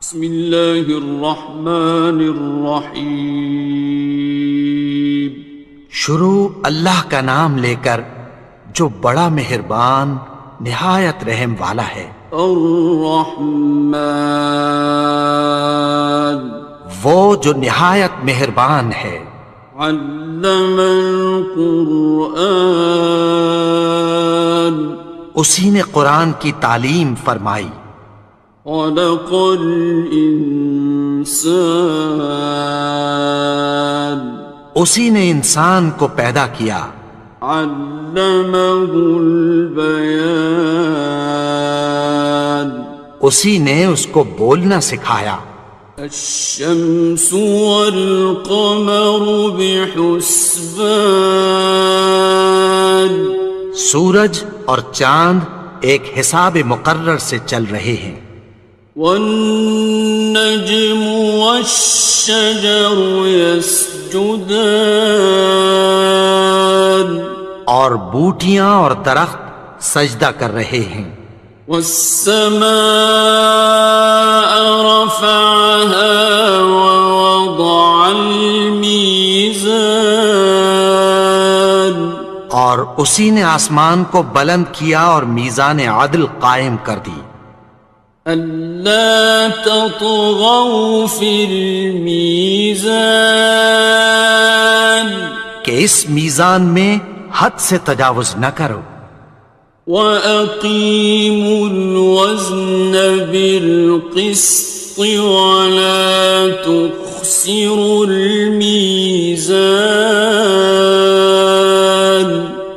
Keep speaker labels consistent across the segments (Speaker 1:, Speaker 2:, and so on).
Speaker 1: بسم اللہ الرحمن الرحیم۔
Speaker 2: شروع اللہ کا نام لے کر جو بڑا مہربان نہایت رحم والا ہے۔
Speaker 1: الرحمن،
Speaker 2: وہ جو نہایت مہربان ہے۔
Speaker 1: علم القرآن،
Speaker 2: اسی نے قرآن کی تعلیم فرمائی۔
Speaker 1: خلق الانسان،
Speaker 2: اسی نے انسان کو پیدا کیا۔
Speaker 1: علمہ البیان،
Speaker 2: اسی نے اس کو بولنا سکھایا۔
Speaker 1: الشمس والقمر بحسبان،
Speaker 2: سورج اور چاند ایک حساب مقرر سے چل رہے ہیں۔
Speaker 1: والنجم والشجر يسجدان،
Speaker 2: اور بوٹیاں اور درخت سجدہ کر رہے ہیں۔
Speaker 1: والسماء رفعها ووضع الميزان،
Speaker 2: اور اسی نے آسمان کو بلند کیا اور میزان عدل قائم کر دی۔
Speaker 1: ألا تطغوا في الميزان،
Speaker 2: کہ اس میزان میں حد سے تجاوز نہ کرو۔
Speaker 1: وَأَقِيمُوا الْوَزْنَ بِالْقِسْطِ وَلَا تُخْسِرُوا الْمِيزَانَ،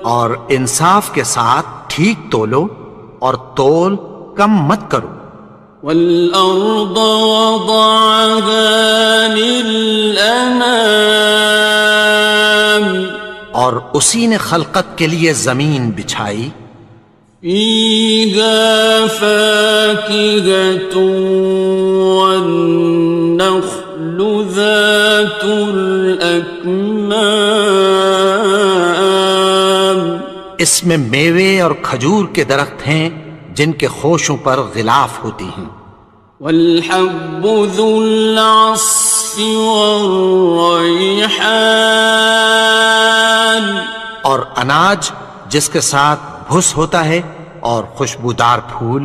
Speaker 2: اور انصاف کے ساتھ ٹھیک تولو اور تول کم مت کرو۔
Speaker 1: وَالْأَرْضَ وَضَعَهَا لِلْأَنَامِ،
Speaker 2: اور اسی نے خلقت کے لیے زمین بچھائی۔
Speaker 1: فِيهَا فَاكِهَةٌ وَالنَّخْلُ ذَاتُ الْأَكْمَامِ،
Speaker 2: اس میں میوے اور کھجور کے درخت ہیں جن کے خوشوں پر غلاف ہوتی ہیں۔
Speaker 1: وَالْحَبُّ ذُو الْعَصْفِ وَالرَّيْحَانِ،
Speaker 2: اور اناج جس کے ساتھ بھس ہوتا ہے اور خوشبودار پھول۔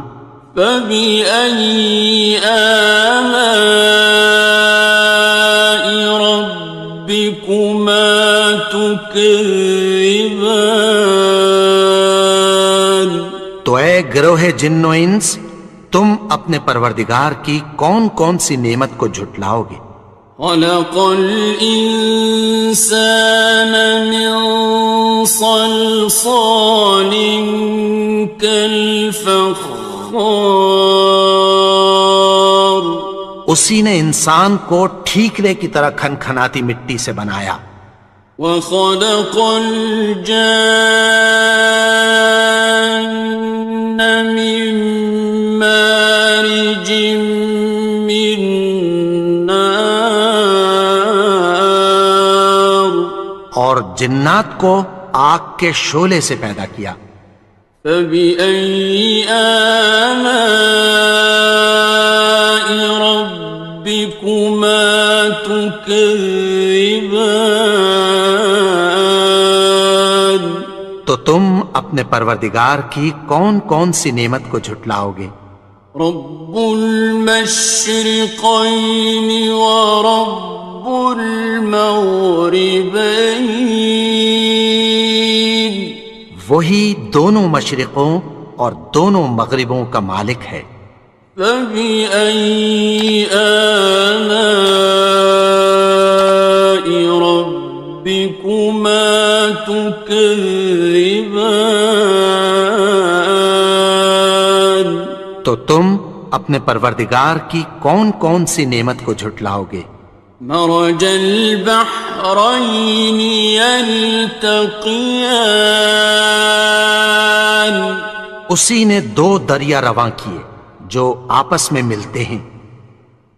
Speaker 1: فَبِأَيِّ آلَاءِ رَبِّكُمَا تُكَذِّبَانِ،
Speaker 2: تو اے گروہ جن و انس، تم اپنے پروردگار کی کون کون سی نعمت کو جھٹلاؤ گے؟
Speaker 1: خَلَقَ الْإِنسَانَ مِنْ صَلْصَالٍ كَالْفَخَّارِ،
Speaker 2: اسی نے انسان کو ٹھیکرے کی طرح کھنکھناتی مٹی سے بنایا۔
Speaker 1: وَخَلَقَ الْجَانَّ مِن مَّارِجٍ مِّن نَّارٍ،
Speaker 2: اور جنات کو آگ کے شعلے سے پیدا کیا۔
Speaker 1: فَبِأَيِّ آلَاءِ رَبِّكُمَا تُكَذِّبَانِ،
Speaker 2: تو تم اپنے پروردگار کی کون کون سی نعمت کو جھٹلاؤ گے؟
Speaker 1: رب المشرقین ورب المغربین،
Speaker 2: وہی دونوں مشرقوں اور دونوں مغربوں کا مالک ہے۔
Speaker 1: فَبِأَيِّ آلَاءِ رَبِّكُمَا تُكَذِّبَانِ،
Speaker 2: تو تم اپنے پروردگار کی کون کون سی نعمت کو جھٹلاؤ گے؟
Speaker 1: مرج البحرین یلتقیان،
Speaker 2: اسی نے دو دریا رواں کیے جو آپس میں ملتے ہیں۔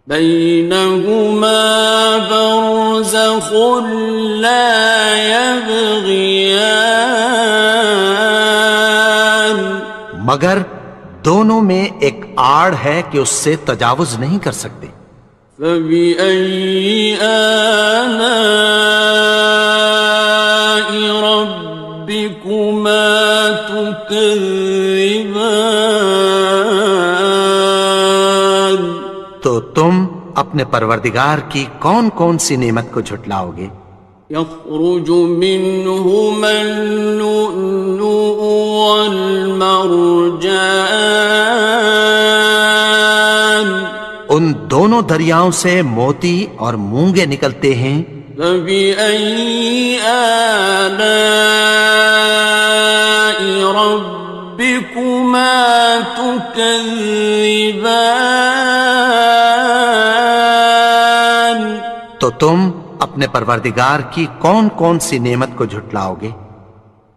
Speaker 1: بینہما برزخ لا یبغیان،
Speaker 2: مگر دونوں میں ایک آڑ ہے کہ اس سے تجاوز نہیں کر سکتے.
Speaker 1: فبأي آلاء ربكما تكذبان.
Speaker 2: تو تم اپنے پروردگار کی کون کون سی نعمت کو جھٹلاؤ گے؟
Speaker 1: يخرج منهما اللؤلؤ والمرجان.
Speaker 2: ان دونوں دریاؤں سے موتی اور مونگے نکلتے ہیں.
Speaker 1: فبأي آلاء ربكما تكذبان.
Speaker 2: تو تم اپنے پروردگار کی کون کون سی نعمت کو جھٹلاؤ گے؟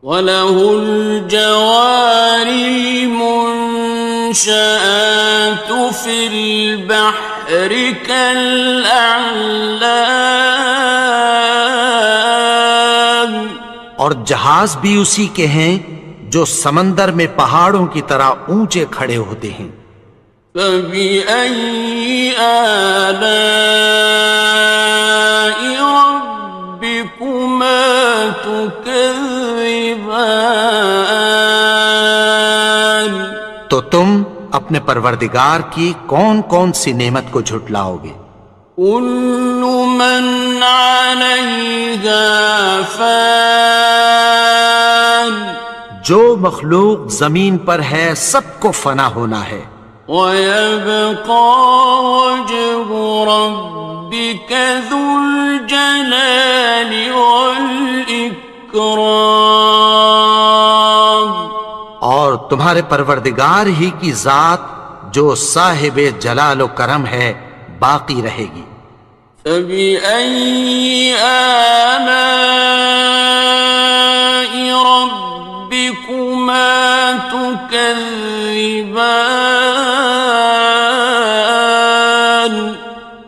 Speaker 1: وَلَهُ الْجَوَارِ الْمُنشَآتُ فِي الْبَحْرِ كَالْأَعْلَامِ.
Speaker 2: اور جہاز بھی اسی کے ہیں جو سمندر میں پہاڑوں کی طرح اونچے کھڑے ہوتے ہیں.
Speaker 1: فَبِأَيِّ آلَاءِ رَبِّكُمَا تُكَذِّبَانِ.
Speaker 2: تو تم اپنے پروردگار کی کون کون سی نعمت کو جھٹلاؤ گے؟
Speaker 1: كُلُّ مَنْ عَلَيْهَا فَانٍ.
Speaker 2: جو مخلوق زمین پر ہے سب کو فنا ہونا ہے.
Speaker 1: وَيَبْقَى وَجْهُ رَبِّكَ ذُو الْجَلَالِ وَالْإِكْرَامِ.
Speaker 2: اور تمہارے پروردگار ہی کی ذات جو صاحب جلال و کرم ہے باقی رہے گی.
Speaker 1: فَبِأَيِّ آلَاءِ رَبِّكُمَا تُكَذِّبَانِ.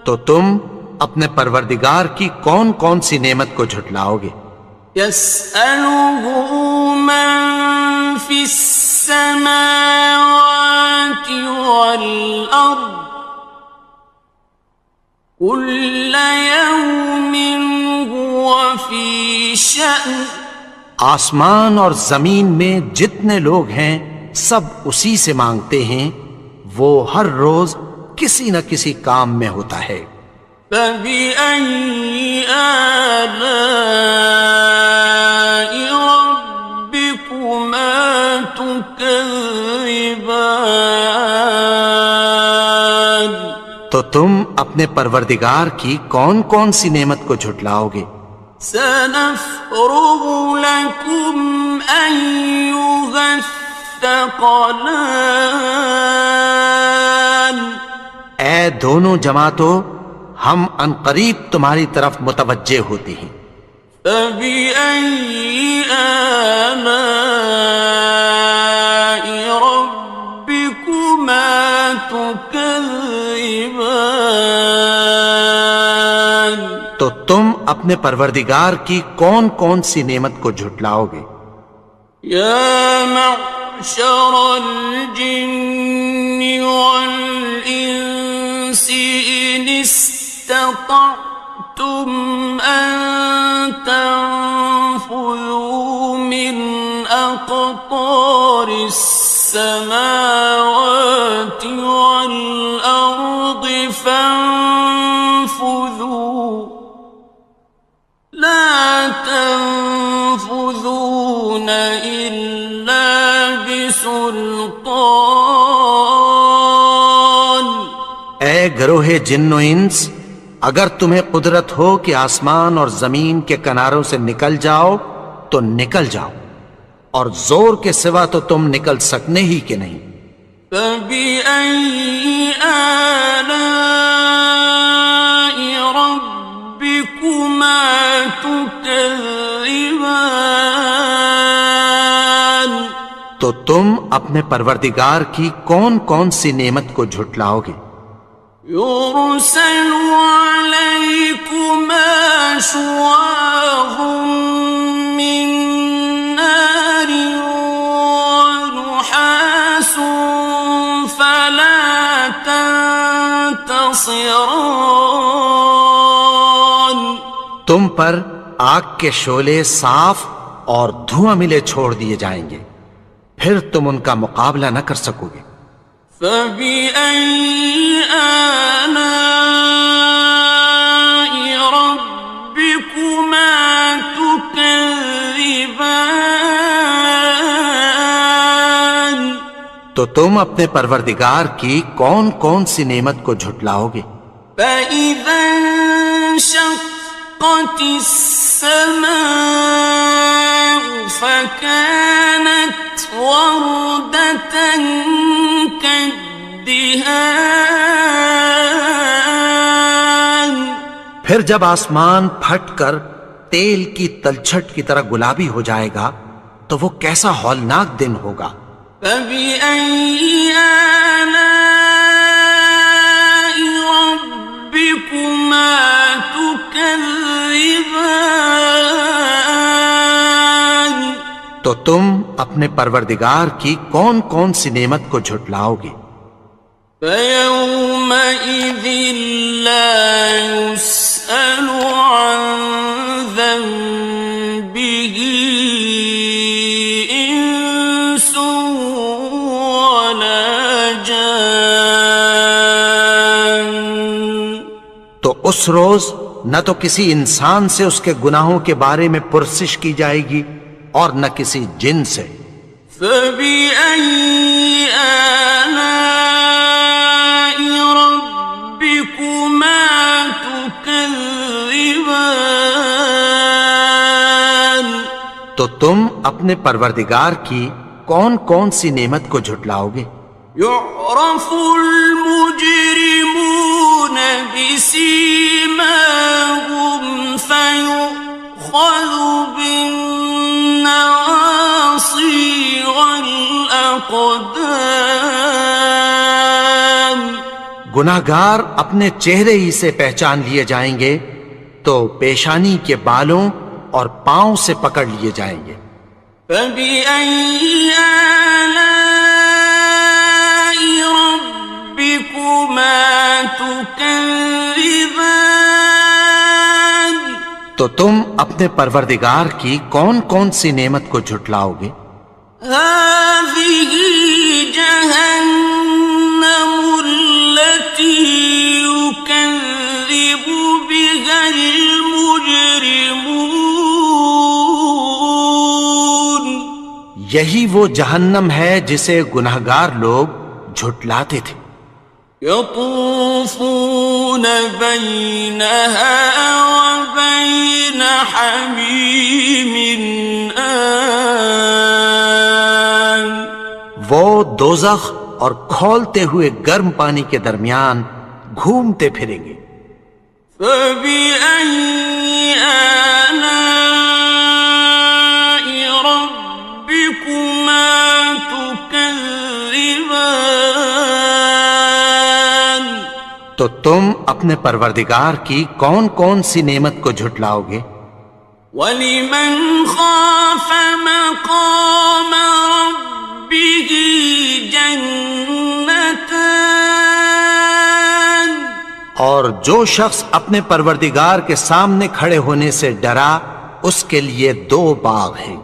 Speaker 2: تو تم اپنے پروردگار کی کون کون سی نعمت کو جھٹلاؤ گے؟
Speaker 1: يَسْأَلُهُ مَن فِي السَّمَاوَاتِ وَالْأَرْضِ كُلَّ يَوْمٍ هُوَ فِي شَأْنٍ.
Speaker 2: آسمان اور زمین میں جتنے لوگ ہیں سب اسی سے مانگتے ہیں، وہ ہر روز کسی نہ کسی کام میں ہوتا ہے.
Speaker 1: فَبِأَيِّ آلَاءِ رَبِّكُمَا تُكَذِّبَانِ.
Speaker 2: تو تم اپنے پروردگار کی کون کون سی نعمت کو جھٹلاؤ گے؟
Speaker 1: سَنَفْرُغُ لَكُمْ أَيُّهَ الثَّقَلَانِ.
Speaker 2: اے دونوں جماعتوں، ہم عنقریب تمہاری طرف متوجہ ہوتے ہیں.
Speaker 1: فَبِأَيِّ آلَاءِ رَبِّكُمَا تُكَذِّبَانِ.
Speaker 2: تو تم اپنے پروردگار کی کون کون سی نعمت کو جھٹلاؤ گے؟
Speaker 1: يَا مَعْشَرَ الْجِنِّ وَالْإِنسِ إِنِ اسْتَطَعْتُمْ أَن تَنفُذُوا مِنْ أَقْطَارِ السَّمَاوَاتِ وَالْأَرْضِ فَانفُذُوا لَا تَنفُذُونَ إِلَّا بِسُلْطَانٍ.
Speaker 2: اے گروہ جن و انس، اگر تمہیں قدرت ہو کہ آسمان اور زمین کے کناروں سے نکل جاؤ تو نکل جاؤ، اور زور کے سوا تو تم نکل سکنے ہی کہ نہیں.
Speaker 1: فَبِأَيِّ آلَاءِ رَبِّكُمَا تُكَذِّبَانِ.
Speaker 2: تو تم اپنے پروردگار کی کون کون سی نعمت کو جھٹلاؤ گے؟
Speaker 1: يُرْسَلُ عَلَيْكُمَا شُوَاظٌ مِّن نَّارٍ وَنُحَاسٌ خاصران.
Speaker 2: تم پر آگ کے شعلے صاف اور دھواں ملے چھوڑ دیے جائیں گے، پھر تم ان کا مقابلہ نہ کر سکو گے۔
Speaker 1: فبأي آلاء ربكما تكذبان.
Speaker 2: تو تم اپنے پروردگار کی کون کون سی نعمت کو جھٹلاؤ گے؟
Speaker 1: فإذا انشقت السماء فكانت وردة كالدهان.
Speaker 2: پھر جب آسمان پھٹ کر تیل کی تلچھٹ کی طرح گلابی ہو جائے گا تو وہ کیسا ہولناک دن ہوگا۔
Speaker 1: فبأي آلاء ربكما تكذبان.
Speaker 2: تو تم اپنے پروردگار کی کون کون سی نعمت کو جھٹلاؤ گے؟
Speaker 1: فيومئذ لا يسأل عن ذنبه إنس ولا جان.
Speaker 2: تو اس روز نہ تو کسی انسان سے اس کے گناہوں کے بارے میں پرسش کی جائے گی اور نہ کسی جن سے۔
Speaker 1: فبأي آلاء ربكما تكذبان.
Speaker 2: تو تم اپنے پروردگار کی کون کون سی نعمت کو جھٹلاؤ گے؟
Speaker 1: يعرف المجرمون بسيماهم فيؤخذ بالنواصي والأقدام.
Speaker 2: گناہگار اپنے چہرے ہی سے پہچان لیے جائیں گے تو پیشانی کے بالوں اور پاؤں سے پکڑ لیے جائیں گے۔
Speaker 1: فبأي آلاء ربكما تكذبان.
Speaker 2: تو تم اپنے پروردگار کی کون کون سی نعمت کو جھٹلاؤ گے؟
Speaker 1: هذه جهنم التي يكذب بها المجرمون.
Speaker 2: یہی وہ جہنم ہے جسے گناہگار لوگ جھٹلاتے تھے۔
Speaker 1: يطوفون بينها وبين حميم آن.
Speaker 2: وہ دوزخ اور کھولتے ہوئے گرم پانی کے درمیان گھومتے پھریں گے۔
Speaker 1: فبأي آلاء ربكما تكذبان.
Speaker 2: تو تم اپنے پروردگار کی کون کون سی نعمت کو جھٹلاؤ گے؟
Speaker 1: وَلِمَنْ خَافَ مَقَامَ رَبِّهِ جَنَّتَانِ.
Speaker 2: اور جو شخص اپنے پروردگار کے سامنے کھڑے ہونے سے ڈرا اس کے لیے 2 باغ ہیں۔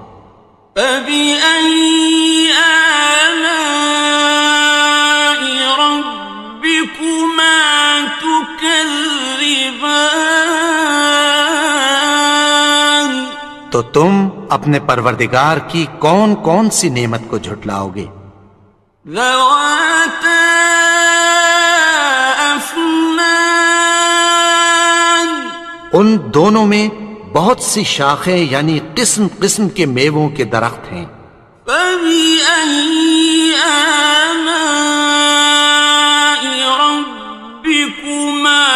Speaker 1: فَبِأَيِّ آلَاءِ رَبِّكُمَا تُكَذِّبَانِ.
Speaker 2: تو تم اپنے پروردگار کی کون کون سی نعمت کو جھٹلاؤ گے؟
Speaker 1: ذَوَاتَا أَفْنَانٍ.
Speaker 2: ان دونوں میں بہت سی شاخیں یعنی قسم قسم کے میووں کے درخت ہیں۔
Speaker 1: فَبِأَيِّ آلَاءِ رَبِّكُمَا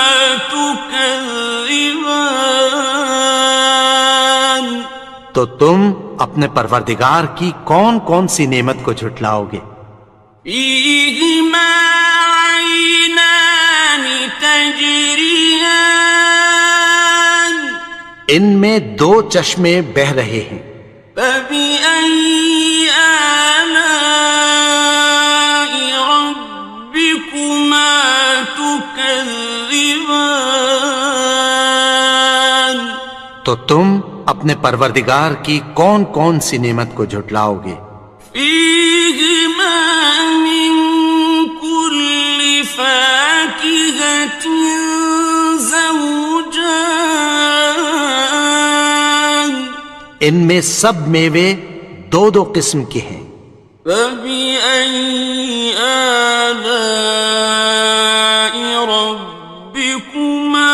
Speaker 1: تُكَذِّبَانِ.
Speaker 2: تو تم اپنے پروردگار کی کون کون سی نعمت کو جھٹلاؤ گے؟
Speaker 1: فِيهِمَا عَيْنَانِ تَجْرِيَانِ.
Speaker 2: ان میں 2 چشمے بہہ رہے ہیں۔
Speaker 1: فَبِأَيِّ آلَاءِ رَبِّكُمَا تُكَذِّبَانِ. تكذبان
Speaker 2: تو تم اپنے پروردگار کی کون کون سی نعمت کو جھٹلاؤ گے؟
Speaker 1: فيهما من كل فاكهة زوجان
Speaker 2: ان میں سب میوے دو دو قسم کے ہیں۔
Speaker 1: فبأي آلاء ربكما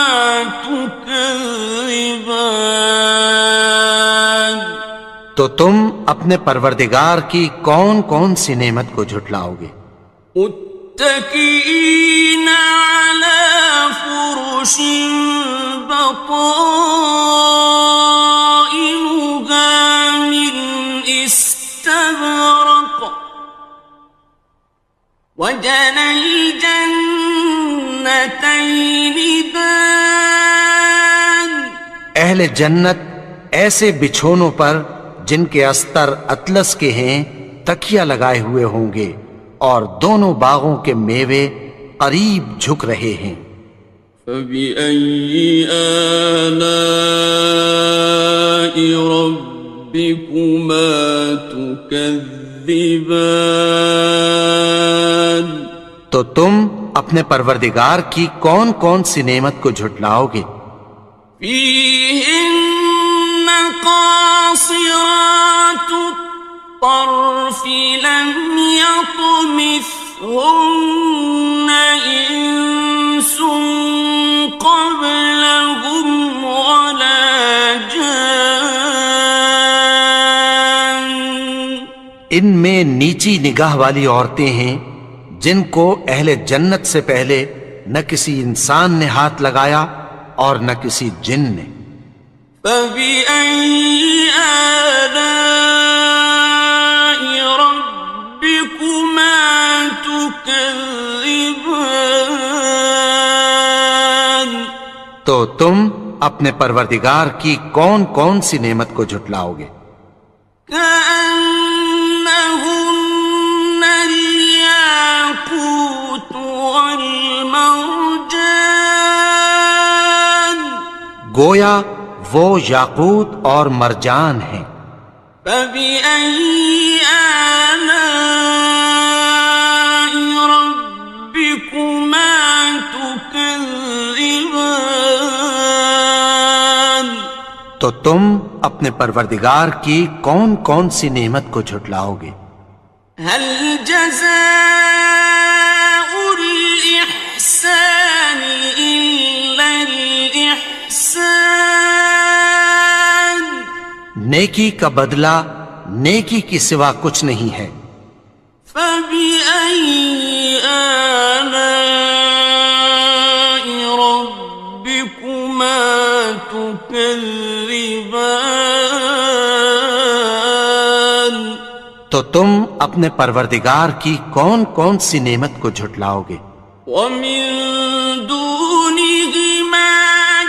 Speaker 1: تكذبان
Speaker 2: تو تم اپنے پروردگار کی کون کون سی نعمت کو جھٹلاؤ گے؟
Speaker 1: متكئين على فرش بطائنها من استبرق وجنى الجنتين دان
Speaker 2: اہل جنت ایسے بچھونوں پر جن کے استر اطلس کے ہیں تکیہ لگائے ہوئے ہوں گے، اور دونوں باغوں کے میوے قریب جھک رہے ہیں۔
Speaker 1: فبأي آلاء ربكما تكذبان
Speaker 2: تو تم اپنے پروردگار کی کون کون سی نعمت کو جھٹلاؤ گے؟
Speaker 1: فيهن قاصرات الطرف لم يطمثهن إنس قبلهم ولا جان
Speaker 2: ان میں نیچی نگاہ والی عورتیں ہیں جن کو اہل جنت سے پہلے نہ کسی انسان نے ہاتھ لگایا اور نہ کسی جن نے۔
Speaker 1: فبأي آلاء ربكما تكذبان
Speaker 2: تو تم اپنے پروردگار کی کون کون سی نعمت کو جھٹلاؤ گے؟
Speaker 1: كأنهن الياقوت والمرجان
Speaker 2: گویا وہ یاقوت اور مرجان ہیں۔
Speaker 1: فبأي آلاء ربكما تكذبان
Speaker 2: تو تم اپنے پروردگار کی کون کون سی نعمت کو جھٹلاؤ گے؟
Speaker 1: هل جزاء الإحسان إلا الإحسان
Speaker 2: نیکی کا بدلہ نیکی کی سوا کچھ نہیں ہے۔
Speaker 1: فبأي آلاء ربكما تكذبان
Speaker 2: تو تم اپنے پروردگار کی کون کون سی نعمت کو جھٹلاؤ گے؟
Speaker 1: ومن دونهما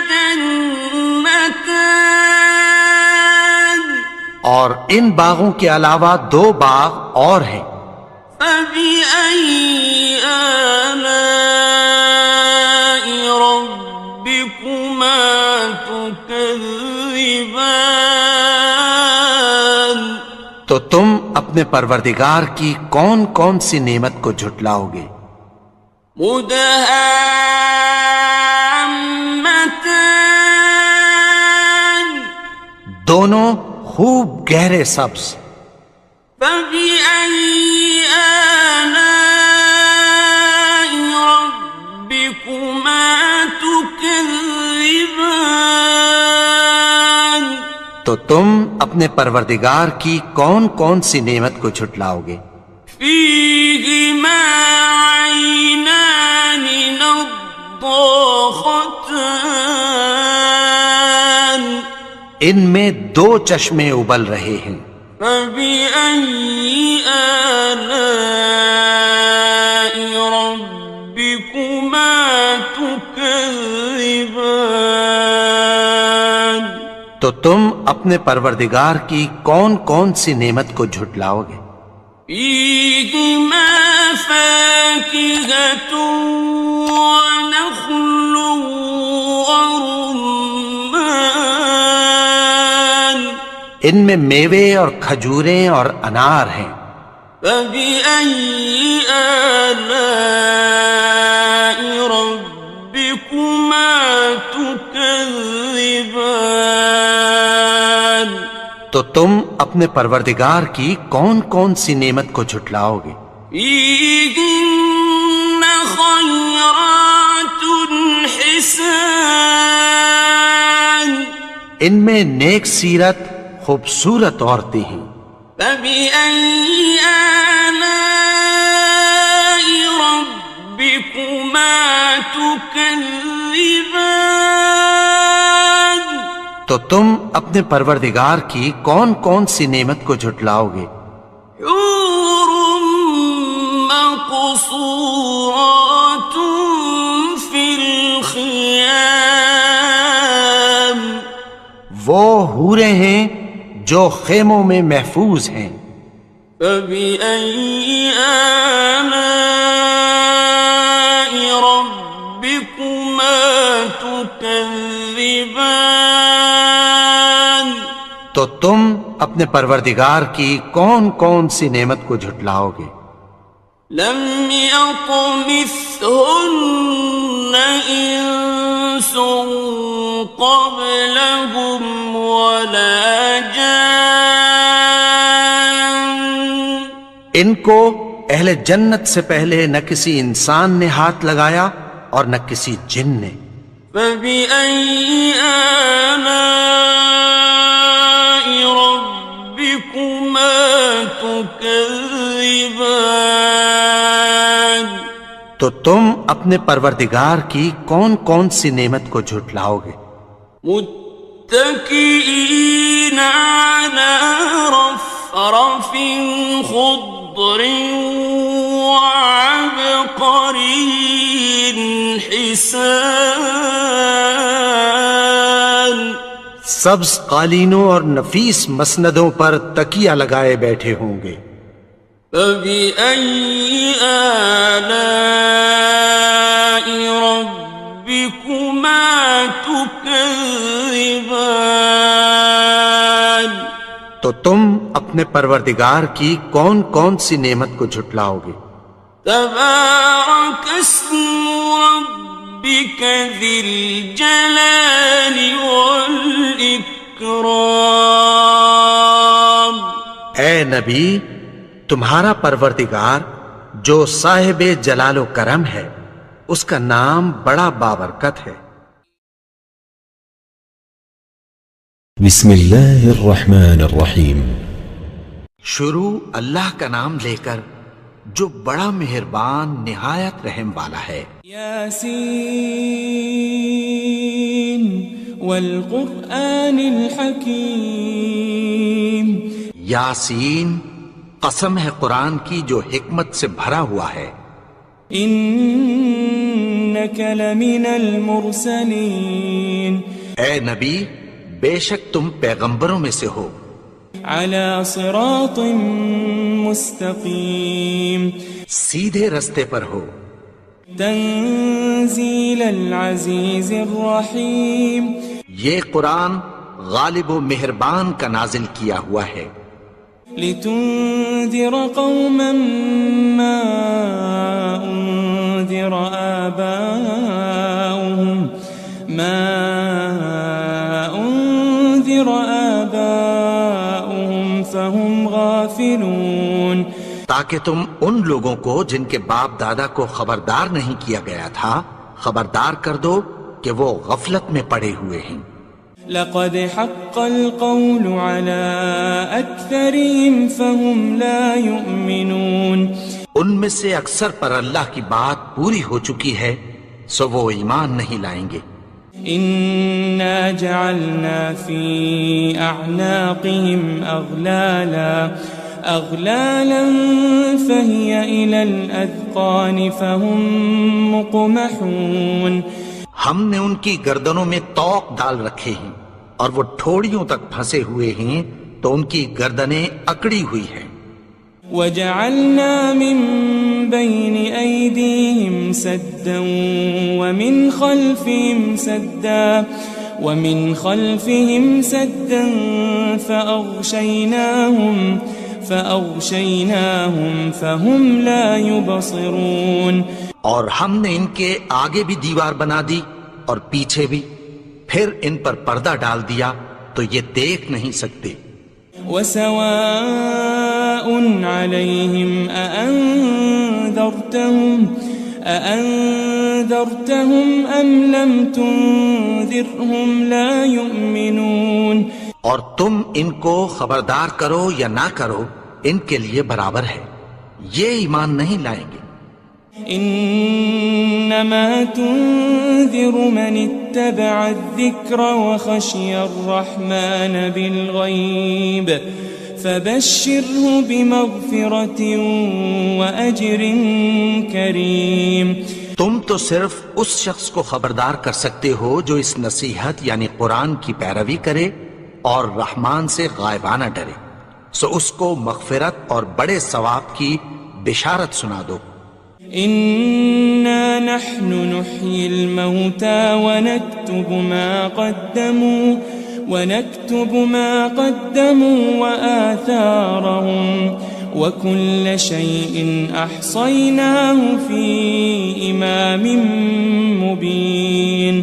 Speaker 1: جنتان
Speaker 2: اور ان باغوں کے علاوہ دو باغ اور ہیں۔
Speaker 1: فبأي آلاء ربكما تكذبان
Speaker 2: تو تم اپنے پروردگار کی کون کون سی نعمت کو جھٹلاؤ گے؟
Speaker 1: مدهامتان
Speaker 2: دونوں خوب گہرے سبز۔
Speaker 1: فبأي آلاء ربكما تكذبان
Speaker 2: تو تم اپنے پروردگار کی کون کون سی نعمت کو جھٹلاؤ گے؟
Speaker 1: فيهما عينان نضاختان
Speaker 2: ان میں دو چشمے ابل رہے ہیں۔
Speaker 1: فبأي آلاء ربكما تكذبان
Speaker 2: تو تم اپنے پروردگار کی کون کون سی نعمت کو جھٹلاؤ گے؟
Speaker 1: فيهما فاكهة ونخل ورمان
Speaker 2: ان میں میوے اور کھجوریں اور انار ہیں.
Speaker 1: فبأي آلاء ربكما تكذبان
Speaker 2: تو تم اپنے پروردگار کی کون کون سی نعمت کو جھٹلاؤ گے؟
Speaker 1: فيهن خيرات حسان
Speaker 2: ان میں نیک سیرت خوبصورت عورتیں ہیں.
Speaker 1: فبأي آلاء ربكما تكذبان
Speaker 2: تو تم اپنے پروردگار کی کون کون سی نعمت کو جھٹلاؤ گے؟
Speaker 1: حور مقصورات في الخيام
Speaker 2: وہ حوریں ہیں جو خیموں میں محفوظ ہیں.
Speaker 1: فبأي آلاء ربكما تكذبان
Speaker 2: تو تم اپنے پروردگار کی کون کون سی نعمت کو جھٹلاؤ گے؟
Speaker 1: لم يطمثهن إنس قبلهم ولا جان
Speaker 2: ان کو اہل جنت سے پہلے نہ کسی انسان نے ہاتھ لگایا اور نہ کسی جن نے.
Speaker 1: فبأي آلاء ربكما تكذبان
Speaker 2: تو تم اپنے پروردگار کی کون کون سی نعمت کو جھٹلاؤ گے؟
Speaker 1: متكئين على رفرف خضر وعبقري حسان
Speaker 2: سبز قالینوں اور نفیس مسندوں پر تکیہ لگائے بیٹھے ہوں گے.
Speaker 1: فبأي آلاء ربكما تكذبان
Speaker 2: تو تم اپنے پروردگار کی کون کون سی نعمت کو جھٹلاؤ گے؟
Speaker 1: تبارك اسم ربك ذي الجلال والإكرام
Speaker 2: اے نبی، تمہارا پروردگار جو صاحب جلال و کرم ہے اس کا نام بڑا بابرکت ہے.
Speaker 3: بسم اللہ الرحمن الرحیم.
Speaker 2: شروع اللہ کا نام لے کر جو بڑا مہربان نہایت رحم والا ہے.
Speaker 4: یاسین والقرآن الحکیم.
Speaker 2: یاسین، قسم ہے قرآن کی جو حکمت سے بھرا ہوا ہے.
Speaker 4: انک لمن المرسلین.
Speaker 2: اے نبی، بے شک تم پیغمبروں میں سے ہو.
Speaker 4: علی صراط مستقیم.
Speaker 2: سیدھے رستے پر ہو.
Speaker 4: تنزیل العزیز الرحیم.
Speaker 2: یہ قرآن غالب و مہربان کا نازل کیا ہوا ہے.
Speaker 4: لتنذر قوما ما انذر آباؤهم فهم غافلون.
Speaker 2: تاکہ تم ان لوگوں کو جن کے باپ دادا کو خبردار نہیں کیا گیا تھا خبردار کر دو کہ وہ غفلت میں پڑے ہوئے ہیں.
Speaker 4: لقد حق القول على أكثرهم فهم لا يؤمنون.
Speaker 2: ان میں سے اکثر پر اللہ کی بات پوری ہو چکی ہے سو وہ ایمان نہیں لائیں گے.
Speaker 4: إنا جعلنا في أعناقهم أغلالا فهي إلى الأذقان فهم مقمحون.
Speaker 2: ہم نے ان کی گردنوں میں طوق ڈال رکھے ہیں اور وہ ٹھوڑیوں تک پھنسے ہوئے ہیں تو ان کی گردنیں اکڑی ہوئی ہیں.
Speaker 4: وجعلنا من بين أيديهم سدا ومن خلفهم سدا فأغشيناهم فهم لا يبصرون.
Speaker 2: اور ہم نے ان کے آگے بھی دیوار بنا دی اور پیچھے بھی، پھر ان پر پردہ ڈال دیا تو یہ دیکھ نہیں سکتے.
Speaker 4: وسواء عليهم أأنذرتهم أم لم تنذرهم لا يؤمنون.
Speaker 2: اور تم ان کو خبردار کرو یا نہ کرو، ان کے لیے برابر ہے، یہ ایمان نہیں لائیں گے.
Speaker 4: انما تنذر من اتبع الذکر وخشی الرحمن بالغیب فبشره بمغفرة واجر کریم.
Speaker 2: تم تو صرف اس شخص کو خبردار کر سکتے ہو جو اس نصیحت یعنی قرآن کی پیروی کرے اور رحمان سے غائبانہ ڈرے، سو اس کو مغفرت اور بڑے ثواب کی بشارت سنا دو.
Speaker 4: إنا نحن نحيي الموتى ونكتب ما قدموا وآثارهم وكل شيء أحصيناه في إمام مبين.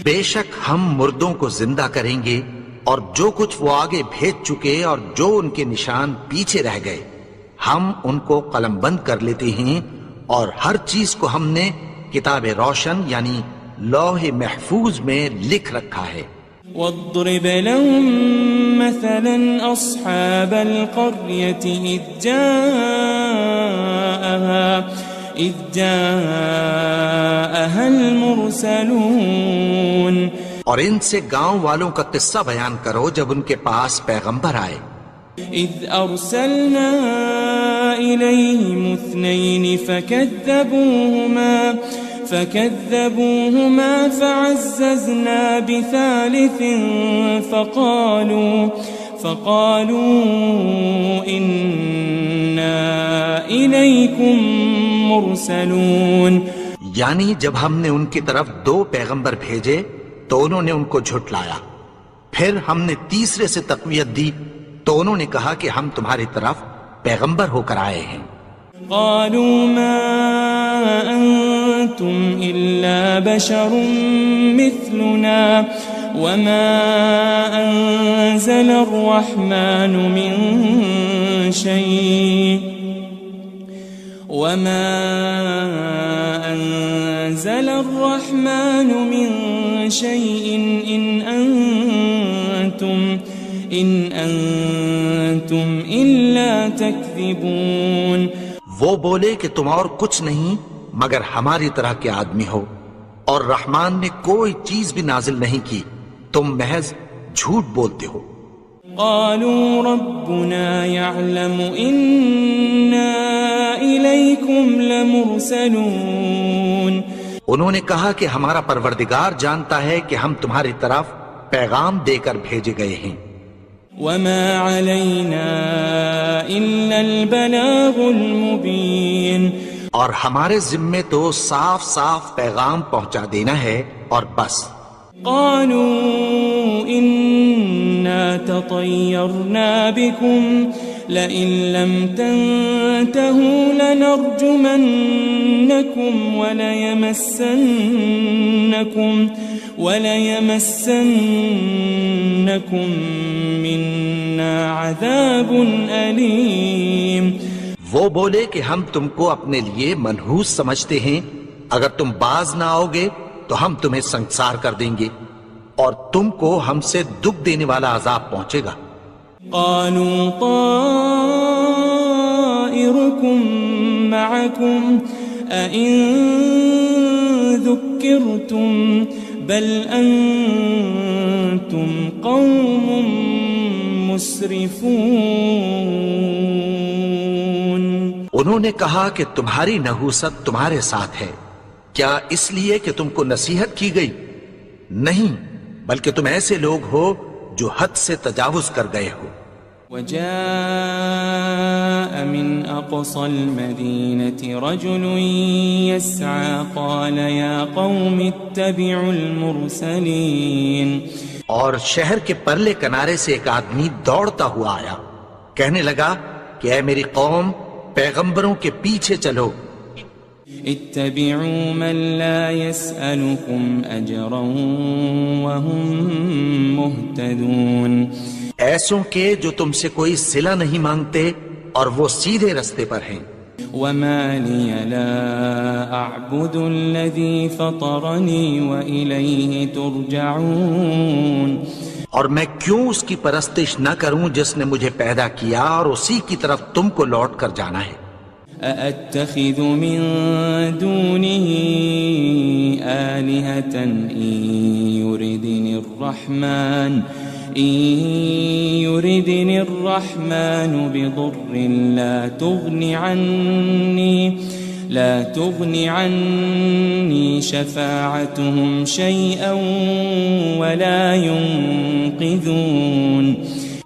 Speaker 2: بے شک ہم مردوں کو زندہ کریں گے اور جو کچھ وہ آگے بھیج چکے اور جو ان کے نشان پیچھے رہ گئے ہم ان کو قلم بند کر لیتے ہیں، اور ہر چیز کو ہم نے کتاب روشن یعنی لوح محفوظ میں لکھ رکھا ہے.
Speaker 4: واضرب لهم مثلا أصحاب القرية إذ جاءها المرسلون.
Speaker 2: اور ان سے گاؤں والوں کا قصہ بیان کرو جب ان کے پاس پیغمبر آئے.
Speaker 4: إذ أرسلنا إليهم 2 فكذبوهما فعززنا بثالث فقالوا إنا إليكم مرسلون.
Speaker 2: یعنی جب ہم نے ان کی طرف 2 پیغمبر بھیجے تو انہوں نے ان کو جھٹلایا، پھر ہم نے تیسرے سے تقویت دی تو انہوں نے کہا کہ ہم تمہاری طرف پیغمبر ہو کر آئے ہیں.
Speaker 4: قالوا ما أنتم إلا بشر مثلنا وما أنزل الرحمن من شيء إن أنتم إلا تكذبون.
Speaker 2: وہ بولے کہ تم اور کچھ نہیں مگر ہماری طرح کے آدمی ہو، اور رحمان نے کوئی چیز بھی نازل نہیں کی، تم محض جھوٹ بولتے ہو.
Speaker 4: قالوا ربنا يعلم إنا إليكم لمرسلون.
Speaker 2: انہوں نے کہا کہ ہمارا پروردگار جانتا ہے کہ ہم تمہاری طرف پیغام دے کر بھیجے گئے ہیں.
Speaker 4: وما علينا إلا البلاغ المبين.
Speaker 2: اور ہمارے ذمے تو صاف صاف پیغام پہنچا دینا ہے اور بس.
Speaker 4: قالوا إنا تطيرنا بكم لئن لم تنتهوا لنرجمنكم وليمسنكم منا عذاب أليم.
Speaker 2: وہ بولے کہ ہم تم کو اپنے لیے منحوس سمجھتے ہیں، اگر تم باز نہ آؤ گے تو ہم تمہیں سنسار کر دیں گے اور تم کو ہم سے دکھ دینے والا عذاب پہنچے گا.
Speaker 4: قالوا طائركم معكم أئن ذكرتم بل أنتم قوم مسرفون.
Speaker 2: انہوں نے کہا کہ تمہاری نحوست تمہارے ساتھ ہے، کیا اس لیے کہ تم کو نصیحت کی گئی؟ نہیں، بلکہ تم ایسے لوگ ہو جو حد سے تجاوز کر گئے ہو.
Speaker 4: وجاء من أقصى المدينة رجل يسعى قال يا قوم اتبعوا المرسلين.
Speaker 2: اور شہر کے پرلے کنارے سے ایک آدمی دوڑتا ہوا آیا، کہنے لگا کہ اے میری قوم، پیغمبروں کے پیچھے چلو.
Speaker 4: اتبعوا من لا يسألكم أجرا وهم مهتدون.
Speaker 2: ایسوں کے جو تم سے کوئی صلہ نہیں مانگتے اور وہ سیدھے رستے پر ہیں.
Speaker 4: وما لي لا أعبد الذي فطرني وإليه ترجعون.
Speaker 2: اور میں کیوں اس کی پرستش نہ کروں جس نے مجھے پیدا کیا اور اسی کی طرف تم کو لوٹ کر جانا ہے.
Speaker 4: أأتخذ من دونه آلهة إن يردني الرحمن بضر لا تغني عني شفاعتهم شيئا ولا ينقذون.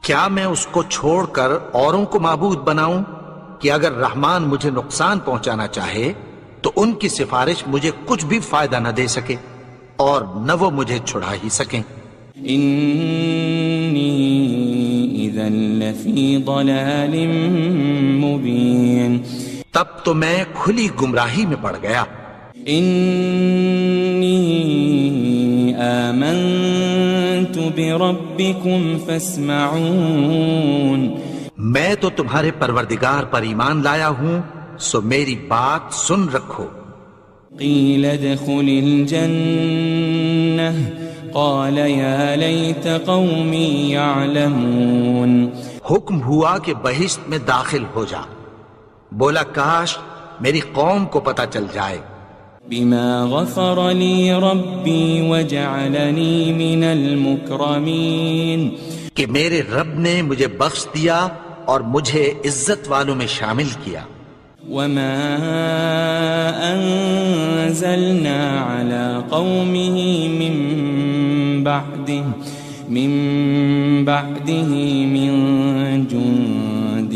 Speaker 2: کیا میں اس کو چھوڑ کر اوروں کو معبود بناؤں کہ اگر رحمان مجھے نقصان پہنچانا چاہے تو ان کی سفارش مجھے کچھ بھی فائدہ نہ دے سکے اور نہ وہ مجھے چھڑا ہی سکیں.
Speaker 4: إني إذا لفي ضلال مبين.
Speaker 2: تب تو میں کھلی گمراہی میں پڑ گیا.
Speaker 4: إني آمنت بربكم فاسمعون.
Speaker 2: میں تو تمہارے پروردگار پر ایمان لایا ہوں، سو میری بات سن رکھو.
Speaker 4: قيل ادخل الجنة قال يا ليت قومي يعلمون.
Speaker 2: حکم ہوا کہ بہشت میں داخل ہو جا. بولا کاش میری قوم کو پتہ چل جائے.
Speaker 4: بما غفر لي ربي وجعلني من المكرمين.
Speaker 2: کہ میرے رب نے مجھے بخش دیا اور مجھے عزت والوں میں شامل کیا.
Speaker 4: وما أنزلنا على قومه من بعده من جند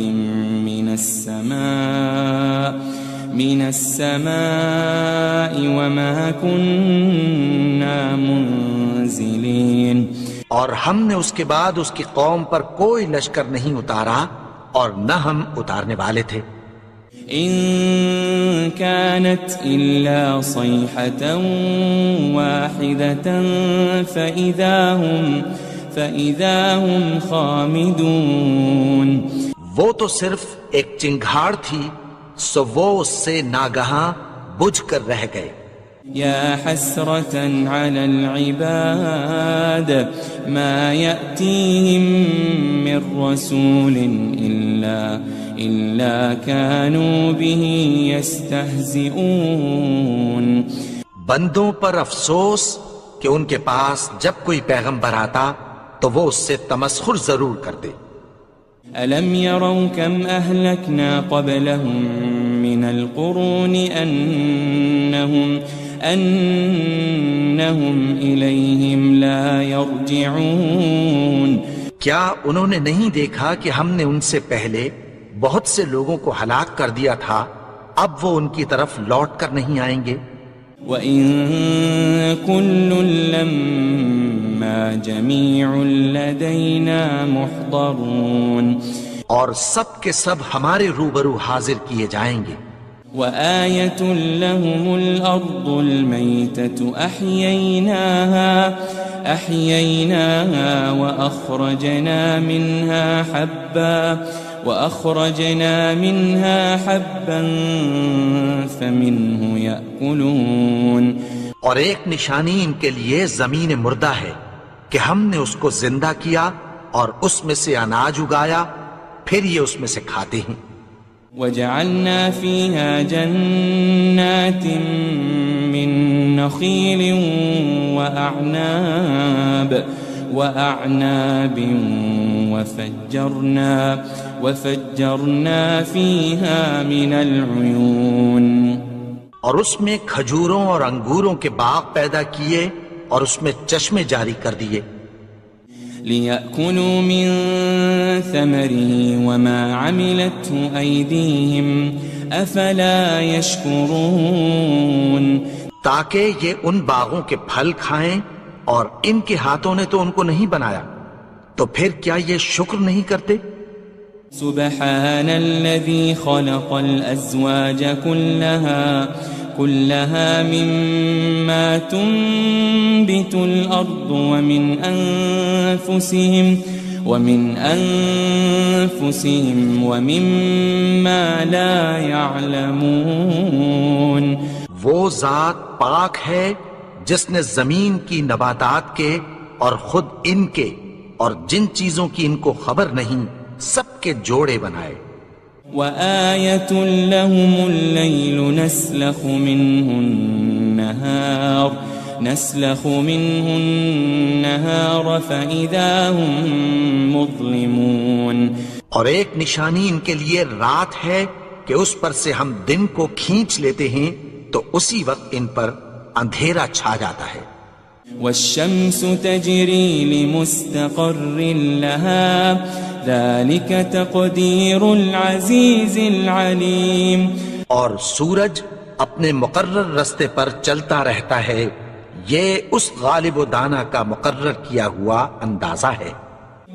Speaker 4: من السماء وما كنا منزلين.
Speaker 2: اور ہم نے اس کے بعد اس کی قوم پر کوئی لشکر نہیں اتارا اور نہ ہم اتارنے والے تھے.
Speaker 4: إن كانت إلا صيحة واحدة فإذا هم خامدون.
Speaker 2: وہ تو صرف ایک چنگھاڑ تھی، سو وہ اس سے ناگہاں بجھ کر رہ گئے.
Speaker 4: يا حسرة على العباد ما يأتيهم من رسول إلا كانوا به يستهزئون.
Speaker 2: بندوں پر افسوس کہ ان کے پاس جب کوئی پیغمبر آتا تو وہ اس سے تمسخر ضرور کرتے.
Speaker 4: ألم يروا كم أهلكنا قبلهم من القرون أنهم إليهم لا يرجعون.
Speaker 2: کیا انہوں نے نہیں دیکھا کہ ہم نے ان سے پہلے بہت سے لوگوں کو ہلاک کر دیا تھا، اب وہ ان کی طرف لوٹ کر نہیں آئیں گے.
Speaker 4: وَإِن كُلٌّ لَمَّا جَمِيعٌ لَدَيْنَا مُحْضَرُونَ.
Speaker 2: اور سب کے سب ہمارے روبرو حاضر کیے جائیں گے.
Speaker 4: وآية لهم الأرض الميتة أحييناها وأخرجنا منها حبا فمنه يأكلون.
Speaker 2: اور ایک نشانی ان کے لیے زمین مردہ ہے کہ ہم نے اس کو زندہ کیا اور اس میں سے اناج اگایا، پھر یہ اس میں سے کھاتے ہیں.
Speaker 4: وجعلنا فيها جنات من نخيل وأعناب وفجرنا فيها من العيون.
Speaker 2: اور اس میں کھجوروں اور انگوروں کے باغ پیدا کیے اور اس میں چشمے جاری کر دیے.
Speaker 4: ليأكلوا من ثمره وما عملته أيديهم أفلا يشكرون
Speaker 2: تاکہ یہ ان باغوں کے پھل کھائیں اور ان کے ہاتھوں نے تو ان کو نہیں بنایا، تو پھر کیا یہ شکر نہیں کرتے؟
Speaker 4: سبحان الذي خلق الأزواج كلها مما تنبت الأرض ومن أنفسهم ومما لا يعلمون
Speaker 2: وہ ذات پاک ہے جس نے زمین کی نباتات کے اور خود ان کے اور جن چیزوں کی ان کو خبر نہیں سب کے جوڑے بنائے۔
Speaker 4: وآية لهم الليل نسلخ منه النهار فإذا هم مظلمون
Speaker 2: اور ایک نشانی ان کے لیے رات ہے کہ اس پر سے ہم دن کو کھینچ لیتے ہیں تو اسی وقت ان پر اندھیرا چھا جاتا ہے۔
Speaker 4: والشمس تجري لمستقر لها ذلك تقدير العزيز العليم
Speaker 2: اور سورج اپنے مقرر رستے پر چلتا رہتا ہے، یہ اس غالب و دانا کا مقرر کیا ہوا اندازہ ہے۔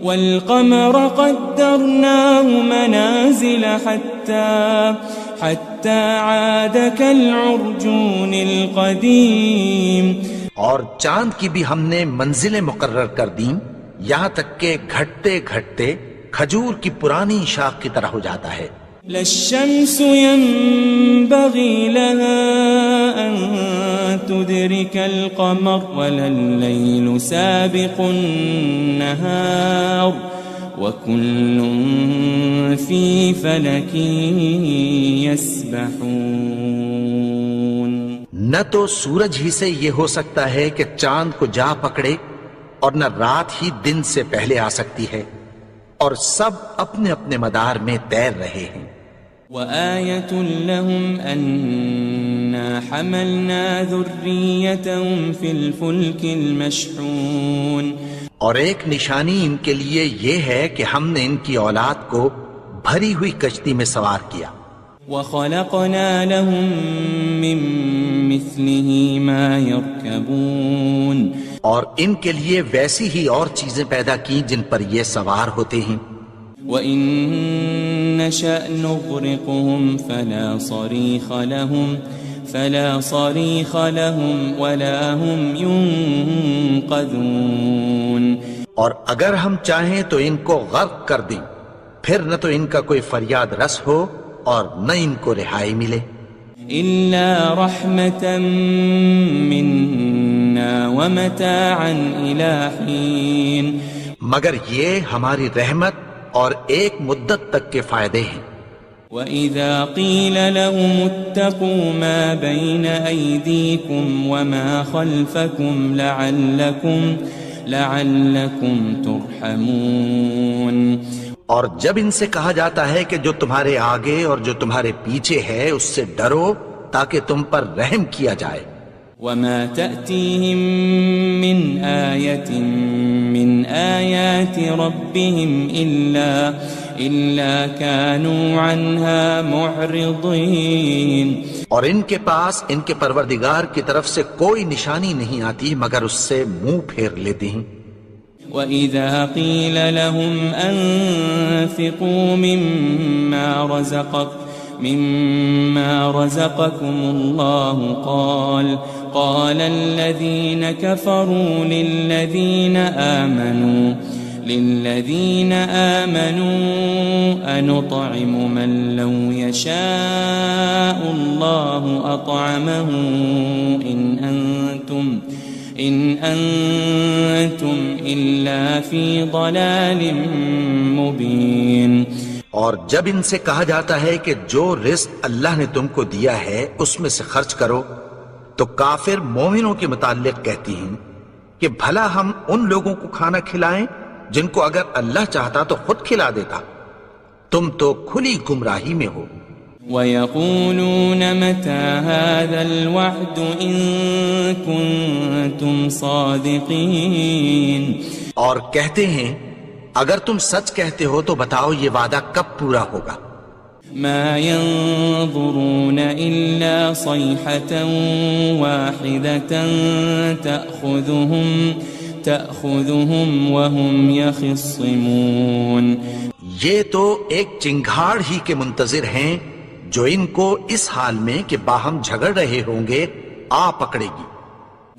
Speaker 4: والقمر قدرناه منازل حتى عاد كالعرجون القديم
Speaker 2: اور چاند کی بھی ہم نے منزلیں مقرر کر دیں یہاں تک کہ گھٹتے گھٹتے کھجور کی پرانی شاخ کی طرح ہو جاتا ہے۔
Speaker 4: لا الشمس ينبغي لها أن تدرك القمر ولا الليل سابق النهار وكل في فلك يسبحون
Speaker 2: نہ تو سورج ہی سے یہ ہو سکتا ہے کہ چاند کو جا پکڑے اور نہ رات ہی دن سے پہلے آ سکتی ہے، اور سب اپنے اپنے مدار میں تیر رہے ہیں۔
Speaker 4: وآية لهم أنا حملنا ذريتهم في الفلك المشحون
Speaker 2: اور ایک نشانی ان کے لیے یہ ہے کہ ہم نے ان کی اولاد کو بھری ہوئی کشتی میں سوار کیا۔
Speaker 4: وخلقنا لهم من مثله ما يركبون
Speaker 2: اور ان کے لیے ویسی ہی اور چیزیں پیدا کی جن پر یہ سوار ہوتے ہیں۔
Speaker 4: وَإِن نَّشَأْ نُغْرِقْهُمْ فَلَا صَرِيخَ لَهُمْ وَلَا هُمْ يُنقَذُونَ
Speaker 2: اور اگر ہم چاہیں تو ان کو غرق کر دیں، پھر نہ تو ان کا کوئی فریاد رس ہو اور نہ ان کو رہائی ملے۔
Speaker 4: إِلَّا رَحْمَةً مِّنَّا وَمَتَاعًا إِلَى حِينٍ
Speaker 2: مگر یہ ہماری رحمت اور ایک مدت تک کے فائدے ہیں۔
Speaker 4: وَإِذَا قِيلَ لَهُمُ اتَّقُوا مَا بَيْنَ أَيْدِيكُمْ وَمَا خَلْفَكُمْ لَعَلَّكُمْ تُرْحَمُونَ
Speaker 2: اور جب ان سے کہا جاتا ہے کہ جو تمہارے آگے اور جو تمہارے پیچھے ہے اس سے ڈرو تاکہ تم پر رحم کیا جائے۔
Speaker 4: وَمَا تَأْتِيهِم مِّنْ آيَةٍ مِّنْ آيَاتِ رَبِّهِمْ إِلَّا كَانُوا عَنْهَا مُعْرِضِينَ
Speaker 2: اور ان کے پاس ان کے پروردگار کی طرف سے کوئی نشانی نہیں آتی مگر اس سے منہ پھیر لیتے ہیں۔
Speaker 4: وَإِذَا قِيلَ لَهُمْ أَنفِقُوا مِمَّا رَزَقَكُمُ اللَّهُ قَالَ الَّذِينَ كَفَرُوا لِلَّذِينَ آمَنُوا أَنُطْعِمُ مَن لَّوْ يَشَاءُ اللَّهُ أَطْعَمَهُ إِنْ أَنْتُمْ إِلَّا فِي ضَلَالٍ مُبِينٍ
Speaker 2: اور جب ان سے کہا جاتا ہے کہ جو رزق اللہ نے تم کو دیا ہے اس میں سے خرچ کرو تو کافر مومنوں کے متعلق کہتی ہیں کہ بھلا ہم ان لوگوں کو کھانا کھلائیں جن کو اگر اللہ چاہتا تو خود کھلا دیتا، تم تو کھلی گمراہی میں ہو۔
Speaker 4: وَيَقُولُونَ مَتَى هَذَا الْوَعْدُ إِن كُنتُمْ صَادِقِينَ
Speaker 2: اور کہتے ہیں اگر تم سچ کہتے ہو تو بتاؤ یہ وعدہ کب پورا ہوگا؟
Speaker 4: مَا يَنظُرُونَ إِلَّا صَيْحَةً وَاحِدَةً تَأْخُذُهُمْ وَهُمْ يَخِصِّمُونَ
Speaker 2: یہ تو ایک چنگھاڑ ہی کے منتظر ہیں جو ان کو اس حال میں کہ باہم جھگڑ رہے ہوں گے آ پکڑے گی۔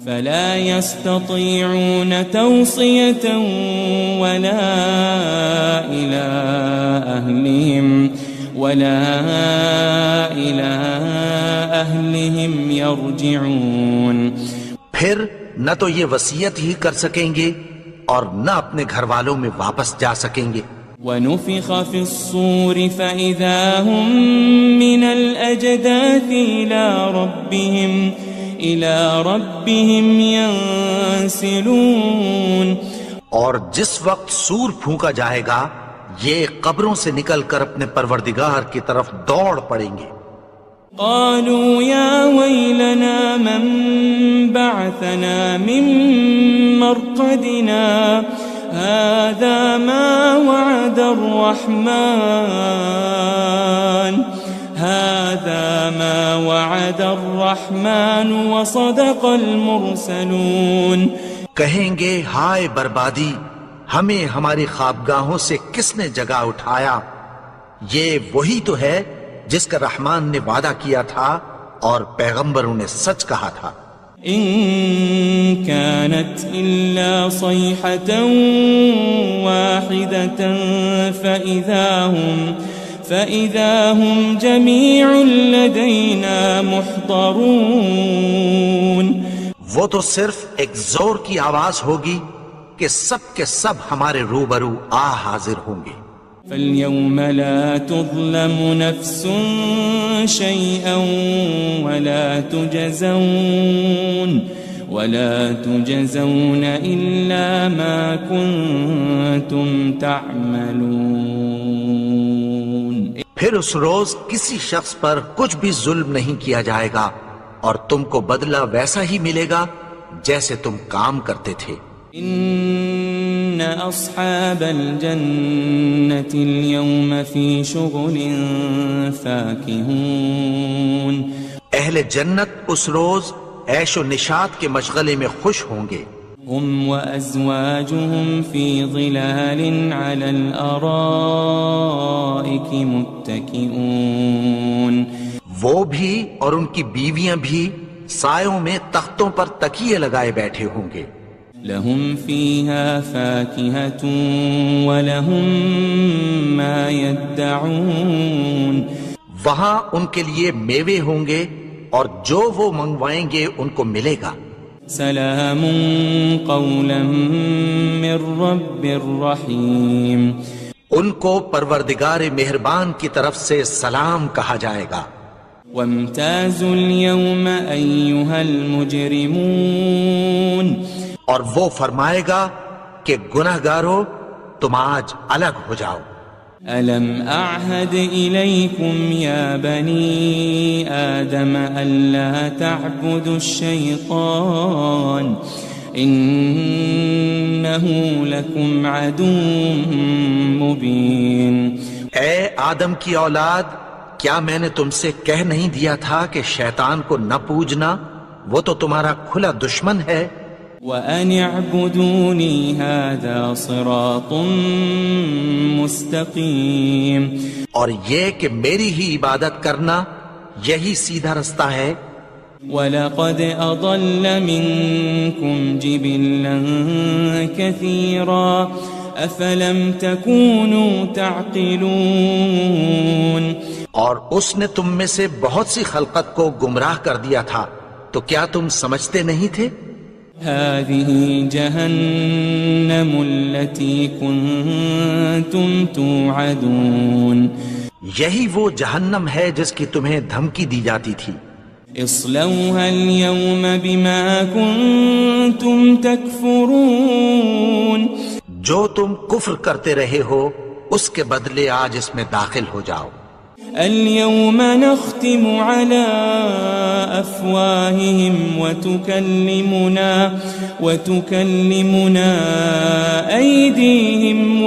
Speaker 4: فَلَا يَسْتَطِيعُونَ تَوْصِيَةً وَلَا إِلَىٰ أَهْلِهِمْ يَرْجِعُونَ
Speaker 2: پھر نہ تو یہ وصیت ہی کر سکیں گے اور نہ اپنے گھر والوں میں واپس جا سکیں گے۔
Speaker 4: وَنُفِخَ فِي الصُّورِ فَإِذَا هُم مِّنَ الْأَجْدَاثِ إِلَىٰ رَبِّهِمْ يَنسِلُونَ
Speaker 2: اور جس وقت سور پھونکا جائے گا یہ قبروں سے نکل کر اپنے پروردگار کی طرف دوڑ پڑیں گے۔
Speaker 4: قالوا يا ويلنا من بعثنا من مرقدنا هذا ما وعد الرحمن وصدق المرسلون
Speaker 2: کہیں گے ہائے بربادی، ہمیں ہماری خوابگاہوں سے کس نے جگا اٹھایا؟ یہ وہی تو ہے جس کا رحمان نے وعدہ کیا تھا اور پیغمبروں نے سچ کہا تھا۔
Speaker 4: ان كانت الا صيحة واحدة فإذا هم جميع لدينا محضرون
Speaker 2: وہ تو صرف ایک زور کی آواز ہوگی کہ سب کے سب ہمارے روبرو آ حاضر ہوں گے۔
Speaker 4: فَالْيَوْمَ لَا تُظْلَمُ نَفْسٌ شَيْئًا وَلَا تُجَزَوْنَ إِلَّا مَا كُنتُمْ تَعْمَلُونَ
Speaker 2: پھر اس روز کسی شخص پر کچھ بھی ظلم نہیں کیا جائے گا اور تم کو بدلہ ویسا ہی ملے گا جیسے تم کام کرتے تھے۔
Speaker 4: ان اصحاب الجنة اليوم في شغل فاكهون
Speaker 1: اہل جنت اس روز عیش و نشاط کے مشغلے میں خوش ہوں گے۔
Speaker 4: هم وأزواجهم في ظلال على الأرائك متكئون
Speaker 1: وہ بھی اور ان کی بیویاں بھی سایوں میں تختوں پر تکیے لگائے بیٹھے ہوں گے۔
Speaker 4: لهم فيها فاكهة ولهم ما يدعون
Speaker 1: وہاں ان کے لیے میوے ہوں گے اور جو وہ منگوائیں گے ان کو ملے گا۔
Speaker 4: سلام قولا من رب الرحیم
Speaker 1: ان کو پروردگار مہربان کی طرف سے سلام کہا جائے گا۔
Speaker 4: وامتازوا اليوم أيها المجرمون
Speaker 1: اور وہ فرمائے گا کہ گناہگارو تم آج الگ ہو جاؤ۔
Speaker 4: ألم أعهد إليكم يا بني آدم ألا تعبدوا الشيطان إنه لكم عدو مبين
Speaker 1: اے آدم کی اولاد، کیا میں نے تم سے کہہ نہیں دیا تھا کہ شیطان کو نہ پوجنا، وہ تو تمہارا کھلا دشمن ہے۔
Speaker 4: وَأَنِ اعْبُدُونِي هَذَا صِرَاطٌ مُسْتَقِيمٌ
Speaker 1: اور یہ کہ میری ہی عبادت کرنا یہی سیدھا رستہ ہے۔
Speaker 4: وَلَقَدْ أَضَلَّ مِنْكُمْ جِبِلًّا كَثِيرًا أَفَلَمْ تَكُونُوا تَعْقِلُونَ
Speaker 1: اور اس نے تم میں سے بہت سی خلقت کو گمراہ کر دیا تھا، تو کیا تم سمجھتے نہیں تھے؟
Speaker 4: هذه جهنم التي كنتم توعدون
Speaker 1: یہی وہ جہنم ہے جس کی تمہیں دھمکی دی جاتی تھی۔
Speaker 4: اصلوها اليوم بما كنتم تكفرون
Speaker 1: جو تم کفر کرتے رہے ہو اس کے بدلے آج اس میں داخل ہو جاؤ۔
Speaker 4: اليوم نختم على أفواههم وتكلمنا أيديهم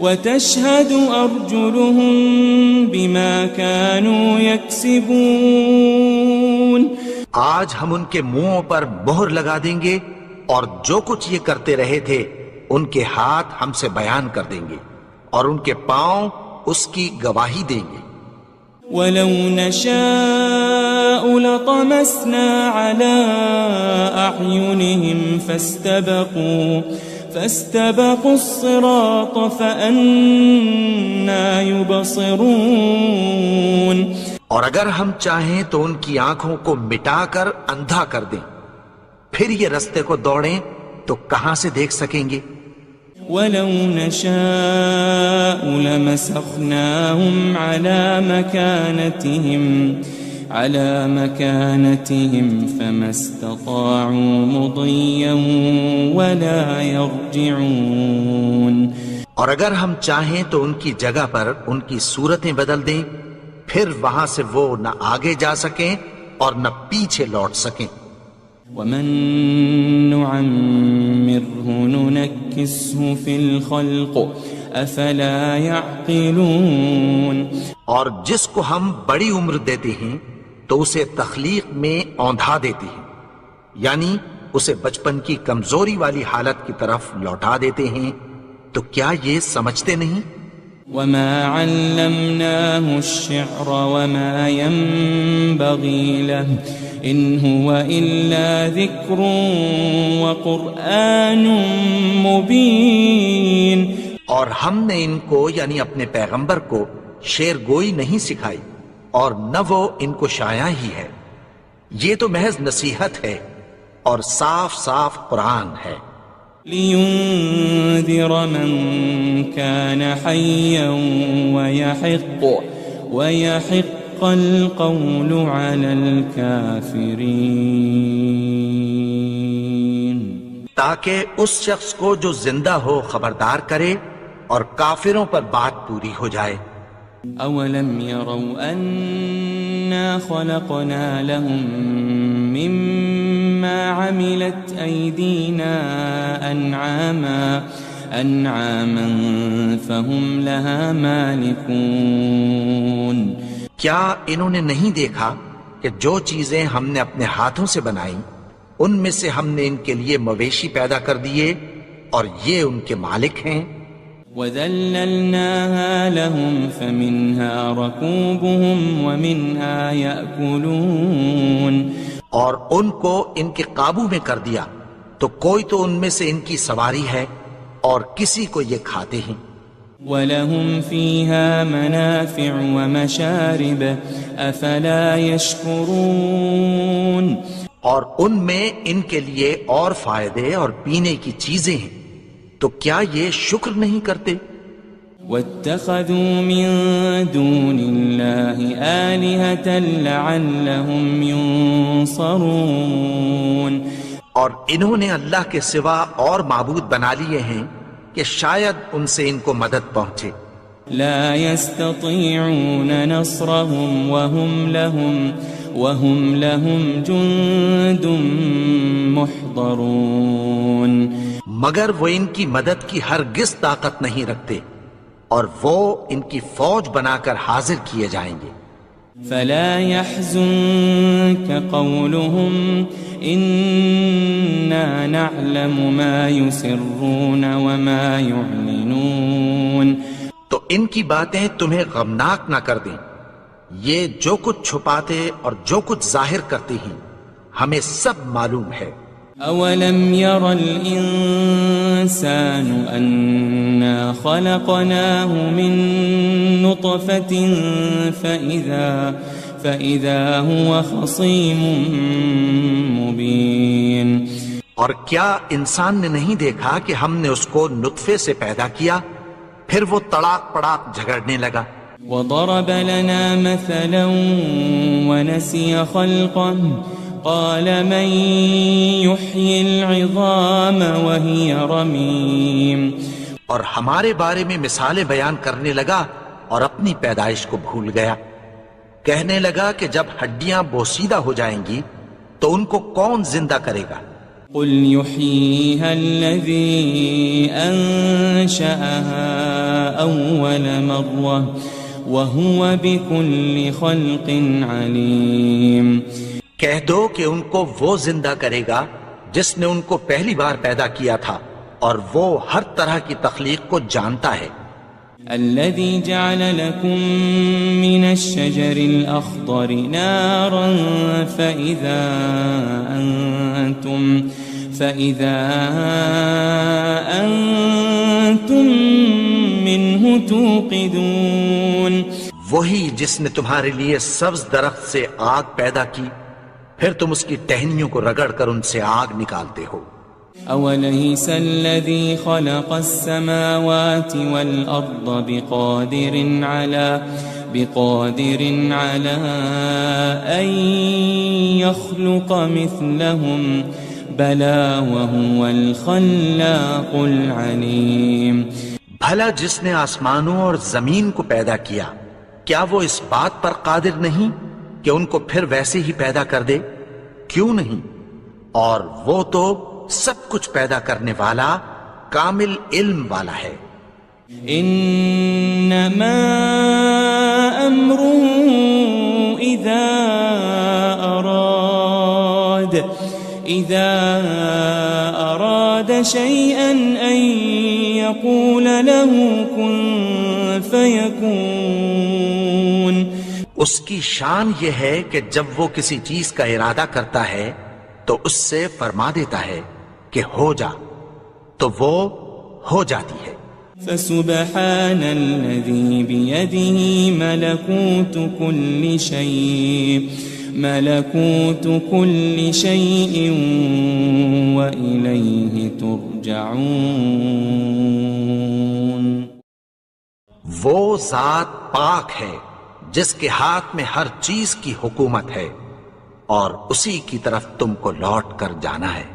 Speaker 4: وتشهد أرجلهم بما كانوا يكسبون.
Speaker 1: آج ہم ان کے منہوں پر مہر لگا دیں گے اور جو کچھ یہ کرتے رہے تھے ان کے ہاتھ ہم سے بیان کر دیں گے اور ان کے پاؤں اس کی گواہی دیں گے.
Speaker 4: وَلَوْ نَشَاءُ لَطَمَسْنَا عَلَىٰ أَعْيُنِهِمْ فَاسْتَبَقُوا الصِّرَاطَ فَأَنَّىٰ يُبْصِرُونَ.
Speaker 1: اور اگر ہم چاہیں تو ان کی آنکھوں کو مٹا کر اندھا کر دیں، پھر یہ رستے کو دوڑیں تو کہاں سے دیکھ سکیں گے.
Speaker 4: وَلَوْ نَشَاءُ لَمَسَخْنَاهُمْ عَلَى مَكَانَتِهِمْ فَمَا اسْتَطَاعُوا مُضِيًّا وَلَا يَرْجِعُونَ.
Speaker 1: اور اگر ہم چاہیں تو ان کی جگہ پر ان کی صورتیں بدل دیں، پھر وہاں سے وہ نہ آگے جا سکیں اور نہ پیچھے لوٹ سکیں.
Speaker 4: وَمَن نُعَمِّرْهُ نُنَكِّسْهُ فِي الْخَلْقِ أَفَلَا يَعْقِلُونَ.
Speaker 1: اور جس کو ہم بڑی عمر دیتے ہیں تو اسے تخلیق میں اوندھا دیتے ہیں، یعنی اسے بچپن کی کمزوری والی حالت کی طرف لوٹا دیتے ہیں. تو کیا یہ سمجھتے نہیں؟
Speaker 4: وَمَا عَلَّمْنَاهُ الشِّعْرَ وَمَا يَنبَغِي لَهُ إِنْ هُوَ إِلَّا ذِكْرٌ وَقُرْآنٌ مُبِينٌ.
Speaker 1: اور ہم نے ان کو یعنی اپنے پیغمبر کو شعر گوئی نہیں سکھائی اور نہ وہ ان کو شایع ہی ہے، یہ تو محض نصیحت ہے اور صاف صاف قرآن ہے.
Speaker 4: لِيُنذِرَ مَن كَانَ حَيًّا وَيَحِقَّ الْقَوْلُ عَلَى الْكَافِرِينَ.
Speaker 1: تاکہ اس شخص کو جو زندہ ہو خبردار کرے اور کافروں پر بات پوری ہو جائے.
Speaker 4: أَوَلَمْ يَرَوْا أَنَّا خَلَقْنَا لَهُم مِّمَّا عَمِلَتْ أَيْدِينَا أَنْعَامًا فَهُمْ لَهَا مَالِكُونَ.
Speaker 1: کیا انہوں نے نہیں دیکھا کہ جو چیزیں ہم نے اپنے ہاتھوں سے بنائیں ان میں سے ہم نے ان کے لیے مویشی پیدا کر دیے اور یہ ان کے مالک ہیں.
Speaker 4: وَذَلَّلْنَاهَا لَهُمْ فَمِنْهَا رَكُوبُهُمْ وَمِنْهَا يَأْكُلُونَ.
Speaker 1: اور ان کو ان کے قابو میں کر دیا تو کوئی تو ان میں سے ان کی سواری ہے اور کسی کو یہ کھاتے ہیں.
Speaker 4: وَلَهُمْ فِيهَا مَنَافِعُ وَمَشَارِبُ أَفَلَا يَشْكُرُونَ.
Speaker 1: اور ان میں ان کے لیے اور فائدے اور پینے کی چیزیں ہیں، تو کیا یہ شکر نہیں کرتے؟
Speaker 4: وَاتَّخَذُوا مِن دُونِ اللَّهِ آلِهَةً لَعَلَّهُمْ يُنصَرُونَ.
Speaker 1: اور انہوں نے اللہ کے سوا اور معبود بنا لیے ہیں کہ شاید ان سے ان کو مدد پہنچے.
Speaker 4: لا يستطيعون نصرهم وهم لهم جند محضرون.
Speaker 1: مگر وہ ان کی مدد کی ہرگز طاقت نہیں رکھتے اور وہ ان کی فوج بنا کر حاضر کیے جائیں گے.
Speaker 4: فلا يحزنك قولهم إنا نعلم ما يسرون وما يعلنون.
Speaker 1: تو ان کی باتیں تمہیں غمناک نہ کر دیں، یہ جو کچھ چھپاتے اور جو کچھ ظاہر کرتے ہیں ہمیں سب معلوم ہے.
Speaker 4: أولم ير الإنسان أنا خلقناه من نطفة فإذا هو خصيم مبين.
Speaker 1: اور کیا انسان نے نہیں دیکھا کہ ہم نے اس کو نطفے سے پیدا کیا پھر وہ تڑاک پڑاک جھگڑنے لگا.
Speaker 4: وضرب لنا مثلا ونسي خلقه قال من يحيي العظام وهي رميم.
Speaker 1: اور ہمارے بارے میں مثالیں بیان کرنے لگا اور اپنی پیدائش کو بھول گیا. کہنے لگا کہ جب ہڈیاں بوسیدہ ہو جائیں گی تو ان کو کون زندہ کرے گا؟
Speaker 4: قل يحييها الذي أنشأها أول مرة وهو بكل خلق عليم.
Speaker 1: کہہ دو کہ ان کو وہ زندہ کرے گا جس نے ان کو پہلی بار پیدا کیا تھا اور وہ ہر طرح کی تخلیق کو جانتا ہے.
Speaker 4: الذي جعل لكم من الشجر الأخضر نارا فإذا أنتم منه توقدون.
Speaker 1: وہی جس نے تمہارے لیے سبز درخت سے آگ پیدا کی پھر تم اس کی ٹہنیوں کو رگڑ کر ان سے آگ نکالتے ہو.
Speaker 4: أوليس الذي خلق السماوات والأرض بقادر على أن يخلق مثلهم بلى وهو الخلاق العليم.
Speaker 1: بھلا جس نے آسمانوں اور زمین کو پیدا کیا کیا وہ اس بات پر قادر نہیں کہ ان کو پھر ویسے ہی پیدا کر دے؟ کیوں نہیں؟ اور وہ تو سب کچھ پیدا کرنے والا کامل علم والا ہے.
Speaker 4: انما امره اذا اراد شيئا ان يقول له كن فيكون.
Speaker 1: اس کی شان یہ ہے کہ جب وہ کسی چیز کا ارادہ کرتا ہے تو اس سے فرما دیتا ہے کہ ہو جا تو وہ ہو جاتی ہے.
Speaker 4: فسبحان الذي بيده ملكوت كل شيء وإليه ترجعون.
Speaker 1: وہ ذات پاک ہے جس کے ہاتھ میں ہر چیز کی حکومت ہے اور اسی کی طرف تم کو لوٹ کر جانا ہے.